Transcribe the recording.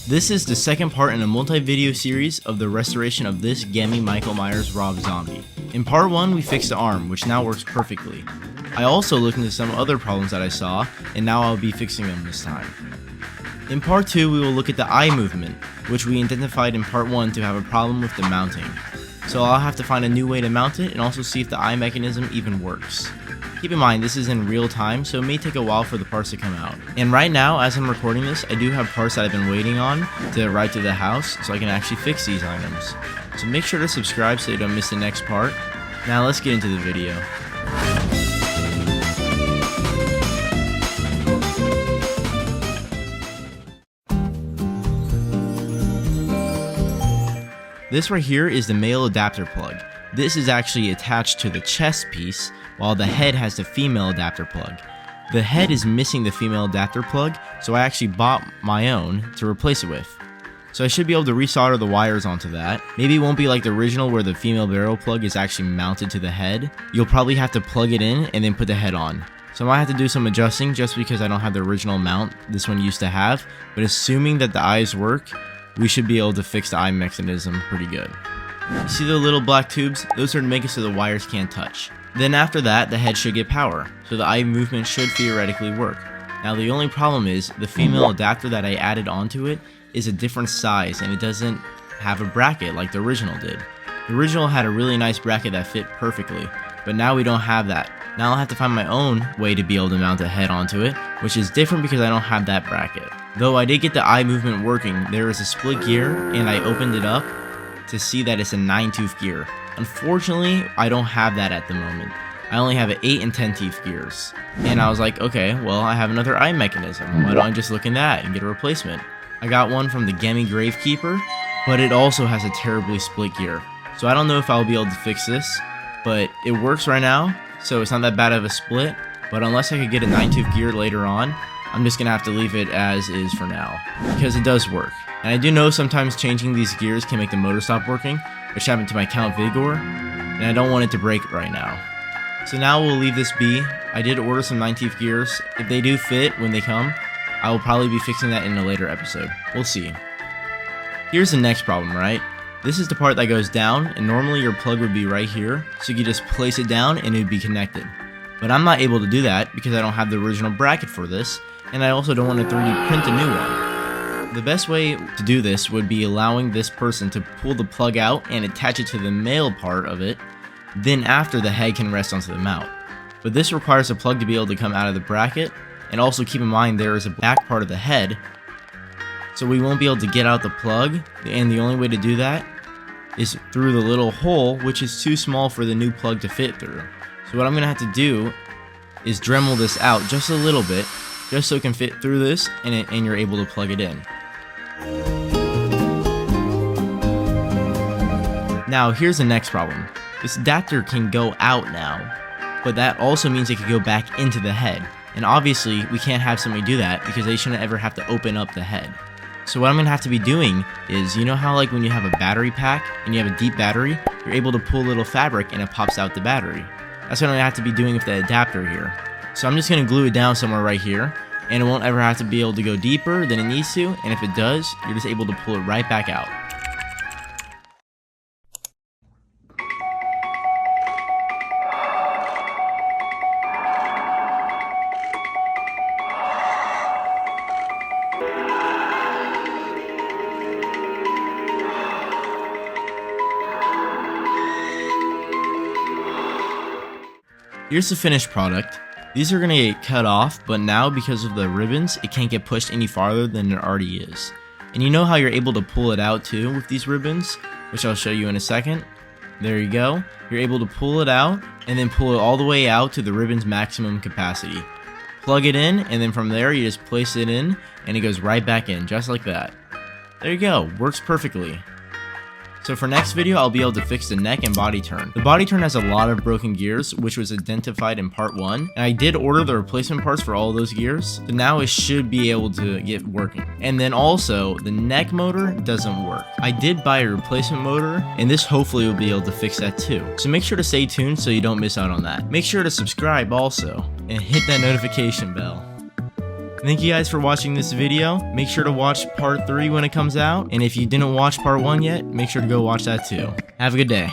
This is the second part in a multi-video series of the restoration of this Gemmy Michael Myers Rob zombie. In part 1 we fixed the arm, which now works perfectly. I also looked into some other problems that I saw, and now I'll be fixing them this time. In part 2 we will look at the eye movement, which we identified in part 1 to have a problem with the mounting. So I'll have to find a new way to mount it and also see if the eye mechanism even works. Keep in mind this is in real time, so it may take a while for the parts to come out. And right now, as I'm recording this, I do have parts that I've been waiting on to arrive to the house so I can actually fix these items. So make sure to subscribe so you don't miss the next part. Now let's get into the video. This right here is the male adapter plug. This is actually attached to the chest piece, while the head has the female adapter plug. The head is missing the female adapter plug, so I actually bought my own to replace it with. So I should be able to resolder the wires onto that. Maybe it won't be like the original where the female barrel plug is actually mounted to the head. You'll probably have to plug it in and then put the head on. So I might have to do some adjusting just because I don't have the original mount this one used to have, but assuming that the eyes work, we should be able to fix the eye mechanism pretty good. You see the little black tubes? Those are to make it so the wires can't touch. Then after that, the head should get power, so the eye movement should theoretically work. Now the only problem is, the female adapter that I added onto it is a different size and it doesn't have a bracket like the original did. The original had a really nice bracket that fit perfectly, but now we don't have that. Now I'll have to find my own way to be able to mount a head onto it, which is different because I don't have that bracket. Though I did get the eye movement working, there is a split gear and I opened it up to see that it's a 9-tooth gear. Unfortunately, I don't have that at the moment. I only have 8 and 10 teeth gears. And I was like, okay, well I have another eye mechanism. Why don't I just look in that and get a replacement? I got one from the Gemmy Gravekeeper, but it also has a terribly split gear. So I don't know if I'll be able to fix this, but it works right now, so it's not that bad of a split. But unless I could get a 9-tooth gear later on, I'm just gonna have to leave it as is for now, because it does work. And I do know sometimes changing these gears can make the motor stop working, which happened to my Count Vigor, and I don't want it to break right now. So now we'll leave this be. I did order some 9-tooth gears. If they do fit when they come, I will probably be fixing that in a later episode. We'll see. Here's the next problem, right? This is the part that goes down, and normally your plug would be right here, so you could just place it down and it would be connected. But I'm not able to do that because I don't have the original bracket for this, and I also don't want to 3D print a new one. The best way to do this would be allowing this person to pull the plug out and attach it to the male part of it, then after the head can rest onto the mount. But this requires the plug to be able to come out of the bracket, and also keep in mind there is a back part of the head, so we won't be able to get out the plug, and the only way to do that is through the little hole, which is too small for the new plug to fit through. So what I'm going to have to do is Dremel this out just a little bit, just so it can fit through this and you're able to plug it in. Now here's the next problem. This adapter can go out now, but that also means it could go back into the head. And obviously we can't have somebody do that because they shouldn't ever have to open up the head. So what I'm going to have to be doing is, you know how like when you have a battery pack and you have a deep battery, you're able to pull a little fabric and it pops out the battery. That's what I'm going to have to be doing with the adapter here. So I'm just going to glue it down somewhere right here, and it won't ever have to be able to go deeper than it needs to, and if it does, you're just able to pull it right back out. Here's the finished product. These are going to get cut off, but now because of the ribbons, it can't get pushed any farther than it already is. And you know how you're able to pull it out too with these ribbons, which I'll show you in a second. There you go. You're able to pull it out and then pull it all the way out to the ribbon's maximum capacity. Plug it in, and then from there you just place it in and it goes right back in, just like that. There you go, works perfectly. So for next video, I'll be able to fix the neck and body turn. The body turn has a lot of broken gears, which was identified in part 1, and I did order the replacement parts for all those gears, so now it should be able to get working. And then also, the neck motor doesn't work. I did buy a replacement motor, and this hopefully will be able to fix that too. So make sure to stay tuned so you don't miss out on that. Make sure to subscribe also, and hit that notification bell. Thank you guys for watching this video. Make sure to watch part 3 when it comes out. And if you didn't watch part 1 yet, make sure to go watch that too. Have a good day.